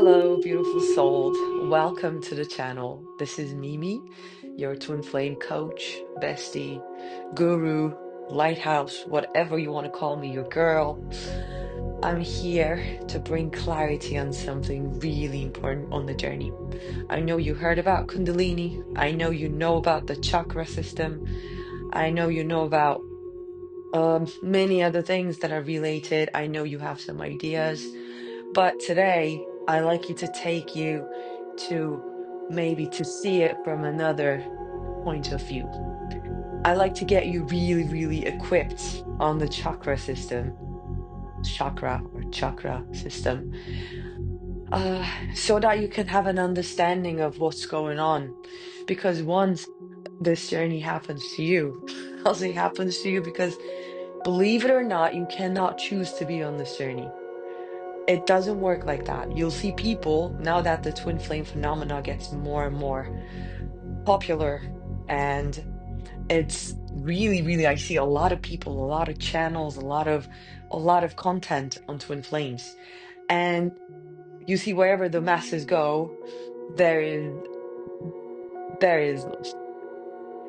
Hello, beautiful soul. Welcome to the channel. This is Mimi, your twin flame coach, bestie, guru, lighthouse, whatever you want to call me, your girl. I'm here to bring clarity on something really important on the journey. I know you heard about Kundalini. I know you know about the chakra system. I know you know about many other things that are related. I know you have some ideas. But today, I like you to take you to maybe to see it from another point of view. I like to get you really, really equipped on the chakra system, uh, so that you can have an understanding of what's going on. Because once this journey happens to you, I'll say happens to you because believe it or not, you cannot choose to be on this journey. It doesn't work like that. You'll see people now that the twin flame phenomena gets more and more popular, and it's really, really, I see a lot of people, a lot of channels, a lot of content on twin flames. And you see wherever the masses go, there is there is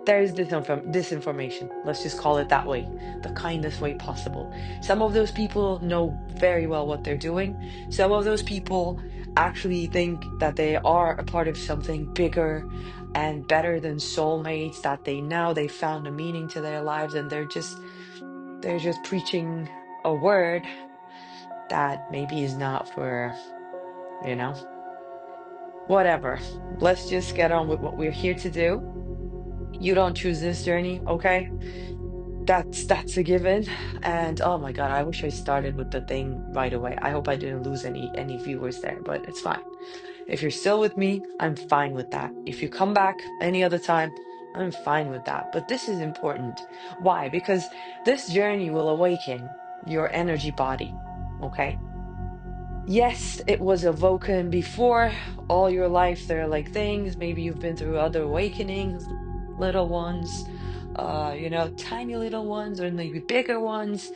there is disinformation. Let's just call it that way, the kindest way possible. Some of those people know very well what they're doing. Some of those people actually think that they are a part of something bigger and better than soulmates, that they found a meaning to their lives, and they're just preaching a word that maybe is not for, you know, whatever. Let's just get on with what we're here to do. You don't choose this journey, okay? That's a given. And oh my God, I wish I started with the thing right away. I hope I didn't lose any viewers there, but it's fine. If you're still with me, I'm fine with that. If you come back any other time, I'm fine with that. But this is important. Why? Because this journey will awaken your energy body. Okay? Yes, it was awoken before all your life. There are like things, maybe you've been through other awakenings, little ones, tiny little ones, or maybe bigger ones.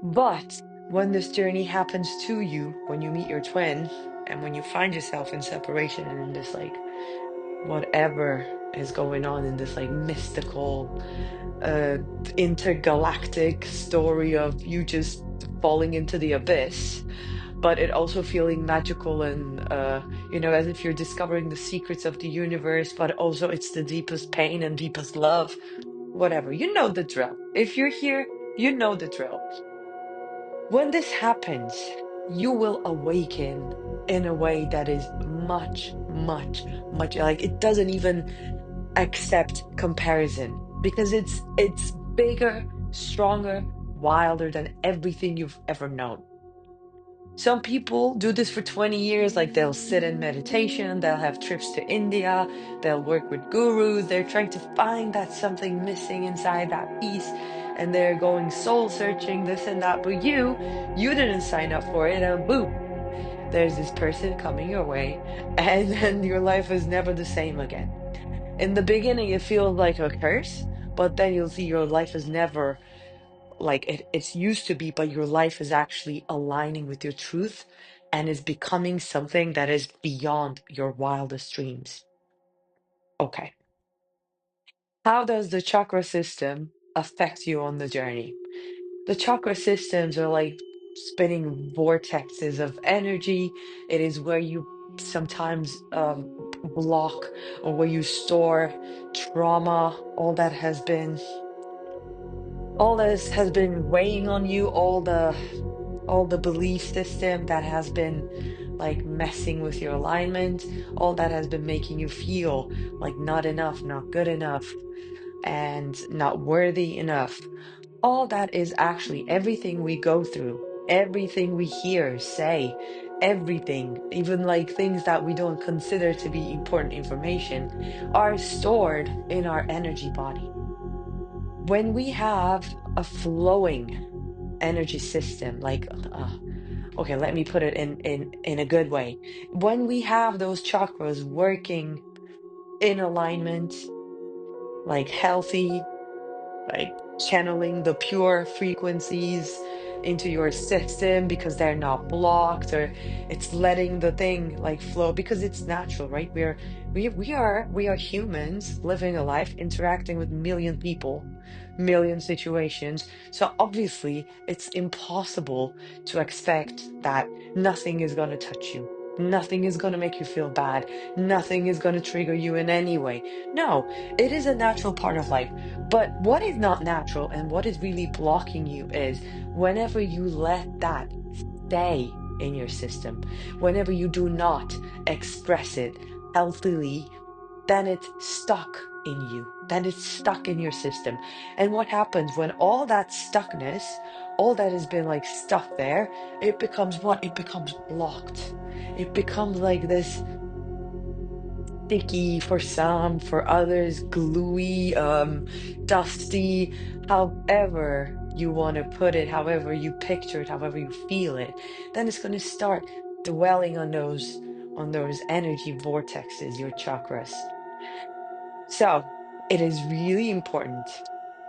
But when this journey happens to you, when you meet your twin, and when you find yourself in separation and in this like whatever is going on in this like mystical, uh, intergalactic story of you just falling into the abyss, but it also feeling magical and as if you're discovering the secrets of the universe, but also it's the deepest pain and deepest love, whatever. You know the drill. If you're here, you know the drill. When this happens, you will awaken in a way that is much, much, much, like it doesn't even accept comparison, because it's bigger, stronger, wilder than everything you've ever known. Some people do this for 20 years, like they'll sit in meditation, they'll have trips to India, they'll work with gurus, they're trying to find that something missing inside that piece, and they're going soul searching, this and that. But you didn't sign up for it, and boom, there's this person coming your way, and then your life is never the same again. In the beginning, it feels like a curse, but then you'll see your life is never like it's used to be, but your life is actually aligning with your truth and is becoming something that is beyond your wildest dreams. Okay. How does the chakra system affect you on the journey? The chakra systems are like spinning vortexes of energy. It is where you sometimes block, or where you store trauma, all this has been weighing on you, all the belief system that has been like messing with your alignment, all that has been making you feel like not enough, not good enough, and not worthy enough. All that is actually everything we go through, everything we hear, say, everything, even like things that we don't consider to be important information, are stored in our energy body. When we have a flowing energy system, like okay, let me put it in a good way. When we have those chakras working in alignment, like healthy, like channeling the pure frequencies, into your system because they're not blocked, or it's letting the thing like flow because it's natural, right? We are humans living a life interacting with million people, million situations. So obviously it's impossible to expect that nothing is going to touch you. Nothing is going to make you feel bad. Nothing is going to trigger you in any way. No, it is a natural part of life. But what is not natural and what is really blocking you is whenever you let that stay in your system, whenever you do not express it healthily, then it's stuck in you. Then it's stuck in your system. And what happens when all that stuckness, all that has been like stuck there, it becomes what? It becomes blocked. It becomes like this sticky for some, for others, gluey, dusty, however you want to put it, however you picture it, however you feel it, then it's going to start dwelling on those energy vortexes, your chakras. So it is really important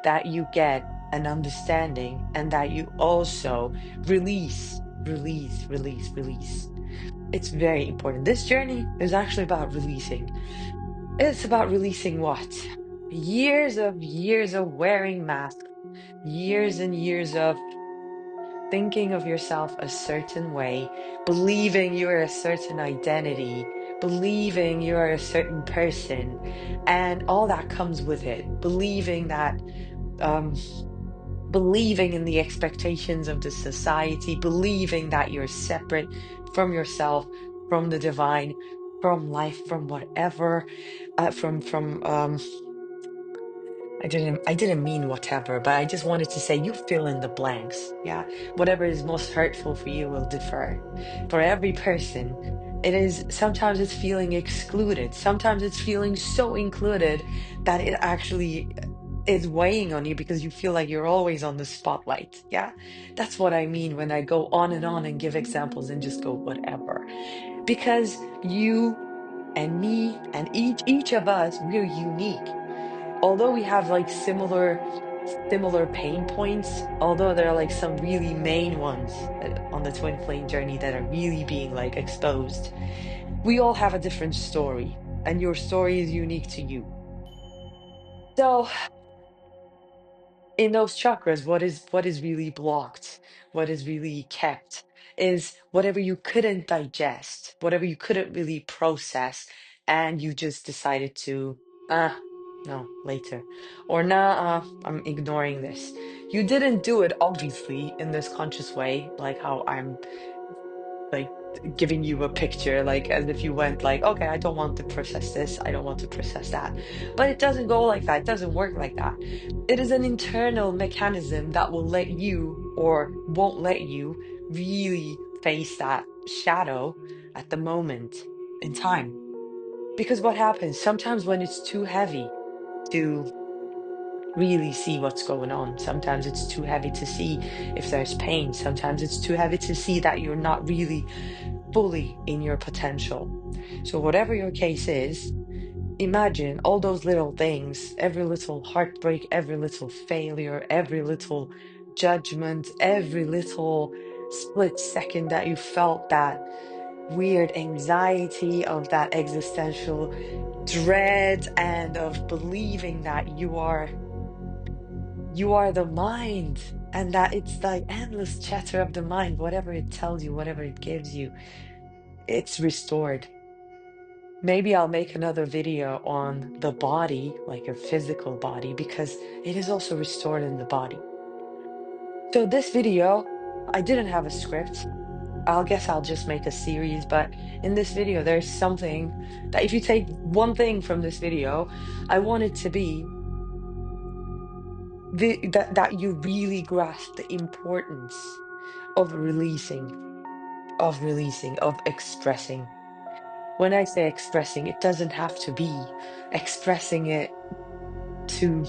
that you get an understanding and that you also release, release, release, release. It's very important. This journey is actually about releasing. It's about releasing what? Years of wearing masks, years and years of thinking of yourself a certain way, believing you are a certain identity, believing you are a certain person, and all that comes with it. Um, believing in the expectations of the society, believing that you're separate from yourself, from the divine, from life, from whatever, from I didn't mean whatever, but I just wanted to say you fill in the blanks. Yeah. Whatever is most hurtful for you will differ. For every person, it is sometimes it's feeling excluded. Sometimes it's feeling so included that it actually is weighing on you because you feel like you're always on the spotlight. Yeah. That's what I mean when I go on and give examples and just go whatever. Because you and me and each of us, we're unique, although we have like similar pain points, although there are like some really main ones on the twin flame journey that are really being like exposed, we all have a different story, and your story is unique to you. So in those chakras, what is really blocked, what is really kept, is whatever you couldn't digest, whatever you couldn't really process, and you just decided to, ah, no, later, or nah, I'm ignoring this. You didn't do it obviously in this conscious way, like how I'm like giving you a picture, like as if you went like, okay, I don't want to process this, I don't want to process that. But it doesn't go like that. It doesn't work like that. It is an internal mechanism that will let you or won't let you really face that shadow at the moment in time. Because what happens sometimes when it's too heavy to really see what's going on, sometimes it's too heavy to see if there's pain, sometimes it's too heavy to see that you're not really fully in your potential. So, whatever your case is, imagine all those little things, every little heartbreak, every little failure, every little judgment, every little split second that you felt that weird anxiety of that existential dread and of believing that you are the mind, and that it's the endless chatter of the mind, whatever it tells you, whatever it gives you, it's restored. Maybe I'll make another video on the body, like a physical body, because it is also restored in the body. So this video, I didn't have a script. I'll guess I'll just make a series, but in this video, there's something that if you take one thing from this video, I want it to be that you really grasp the importance of releasing, of expressing. When I say expressing, it doesn't have to be expressing it to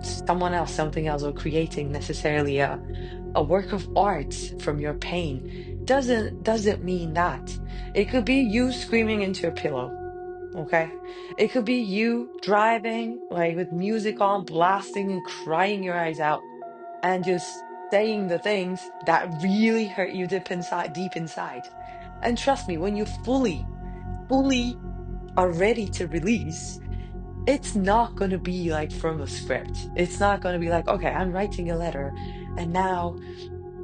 someone else, something else, or creating necessarily a work of art from your pain. Doesn't mean that. It could be you screaming into a pillow, okay? It could be you driving like with music on, blasting and crying your eyes out, and just saying the things that really hurt you deep inside. And trust me, when you fully are ready to release, it's not going to be like from a script. It's not going to be like, okay, I'm writing a letter and now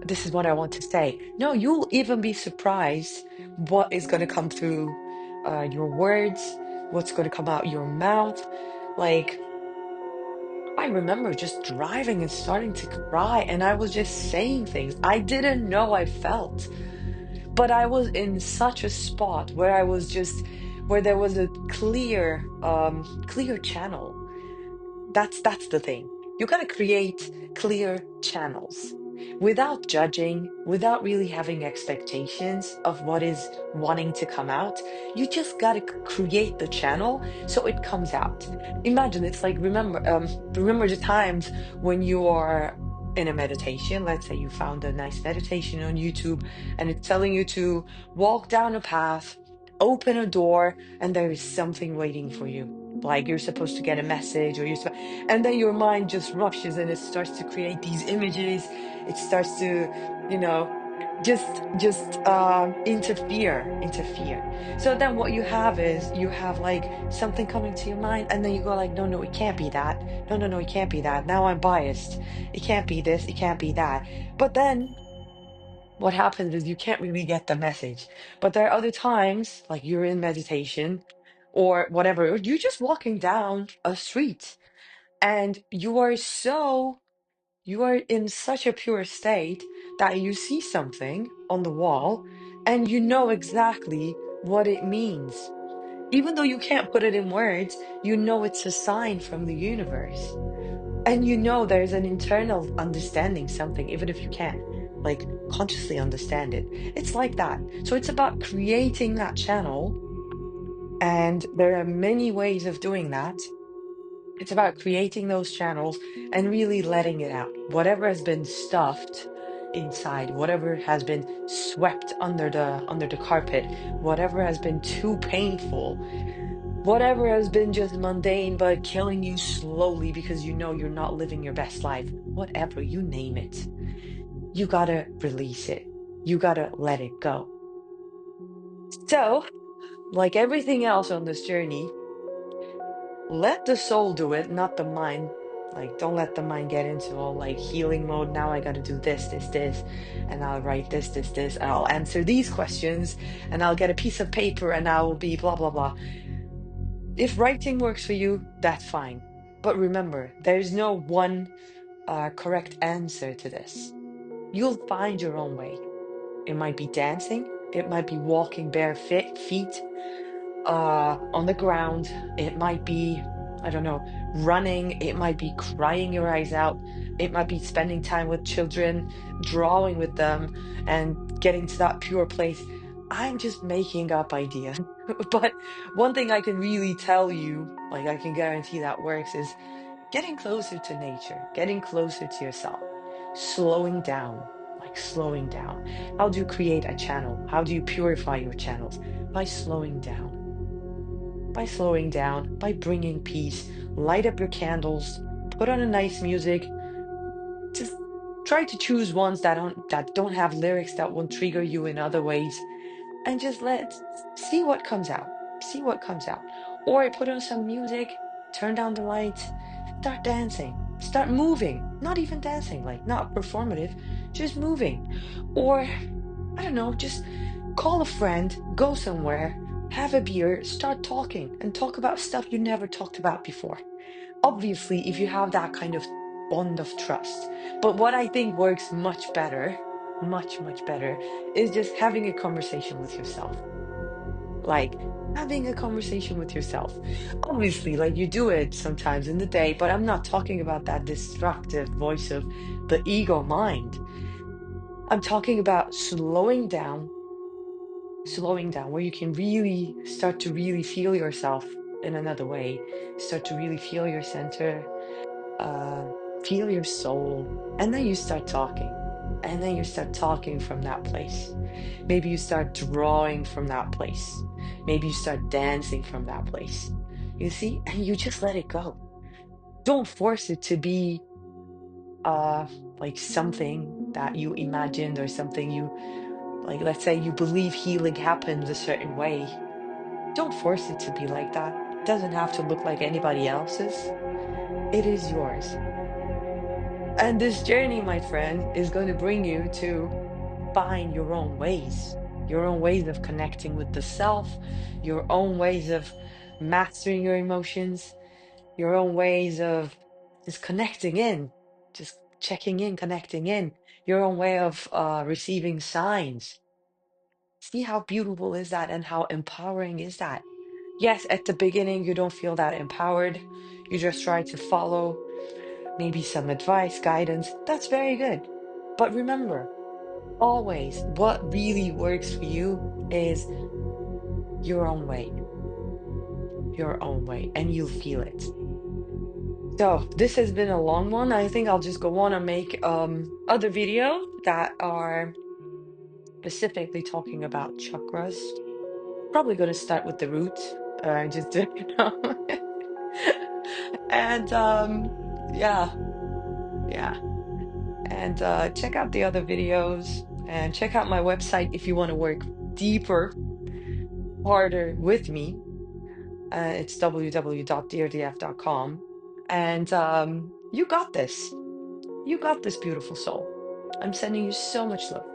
this is what I want to say. No, you'll even be surprised what is going to come through your words, what's going to come out your mouth. Like, I remember just driving and starting to cry, and I was just saying things I didn't know I felt. But I was in such a spot where I was just, where there was a clear channel. That's the thing. You got to create clear channels without judging, without really having expectations of what is wanting to come out. You just got to create the channel so it comes out. Imagine it's like, remember the times when you are in a meditation. Let's say you found a nice meditation on YouTube and it's telling you to walk down a path, open a door, and there is something waiting for you. Like you're supposed to get a message, or and then your mind just rushes and it starts to create these images. It starts to, you know, just interfere. So then what you have is you have like something coming to your mind, and then you go like, no, it can't be that. No, it can't be that. Now I'm biased. It can't be this. It can't be that. But then what happens is you can't really get the message. But there are other times, like you're in meditation or whatever, or you're just walking down a street and you are in such a pure state that you see something on the wall and you know exactly what it means. Even though you can't put it in words, you know it's a sign from the universe. And you know there's an internal understanding something, even if you can't like consciously understand it. It's like that. So it's about creating that channel. And there are many ways of doing that. It's about creating those channels and really letting it out. Whatever has been stuffed inside, whatever has been swept under the carpet, whatever has been too painful, whatever has been just mundane but killing you slowly because you know you're not living your best life, whatever, you name it, you gotta release it. You gotta let it go. So, like everything else on this journey, let the soul do it, not the mind. Like, don't let the mind get into all like healing mode. Now I gotta do this, and I'll write this, and I'll answer these questions, and I'll get a piece of paper, and I will be blah, blah, blah. If writing works for you, that's fine. But remember, there's no one correct answer to this. You'll find your own way. It might be dancing, it might be walking bare feet on the ground, it might be, I don't know, running, it might be crying your eyes out, it might be spending time with children, drawing with them, and getting to that pure place. I'm just making up ideas. But one thing I can really tell you, like I can guarantee that works, is getting closer to nature, getting closer to yourself, slowing down, like slowing down. How do you create a channel? How do you purify your channels? By slowing down. By slowing down, by bringing peace, light up your candles, put on a nice music. Just try to choose ones that don't have lyrics that won't trigger you in other ways, and just see what comes out. See what comes out. Or put on some music, turn down the lights, start dancing, start moving. Not even dancing, like not performative, just moving. Or I don't know, just call a friend, go somewhere, have a beer, start talking, and talk about stuff you never talked about before. Obviously, if you have that kind of bond of trust. But what I think works much better, much better, is just having a conversation with yourself. Like having a conversation with yourself. Obviously, like you do it sometimes in the day, but I'm not talking about that destructive voice of the ego mind. I'm talking about slowing down, where you can really start to really feel yourself in another way, start to really feel your center, uh, feel your soul, and then you start talking. And then you start talking from that place. Maybe you start drawing from that place. Maybe you start dancing from that place. You see? And you just let it go. Don't force it to be uh like something that you imagined or something you like, let's say you believe healing happens a certain way. Don't force it to be like that. It doesn't have to look like anybody else's. It is yours. And this journey, my friend, is going to bring you to find your own ways of connecting with the self, your own ways of mastering your emotions, your own ways of just connecting in, just checking in, connecting in, your own way of receiving signs. See how beautiful is that and how empowering is that? Yes, at the beginning, you don't feel that empowered. You just try to follow maybe some advice, guidance. That's very good. But remember, always, what really works for you is your own way, and you'll feel it. So this has been a long one. I think I'll just go on and make other videos that are specifically talking about chakras. Probably going to start with the root. Just you know, and yeah, yeah. And check out the other videos and check out my website if you want to work deeper, harder with me. It's www.deardf.com. And you got this. You got this, beautiful soul. I'm sending you so much love.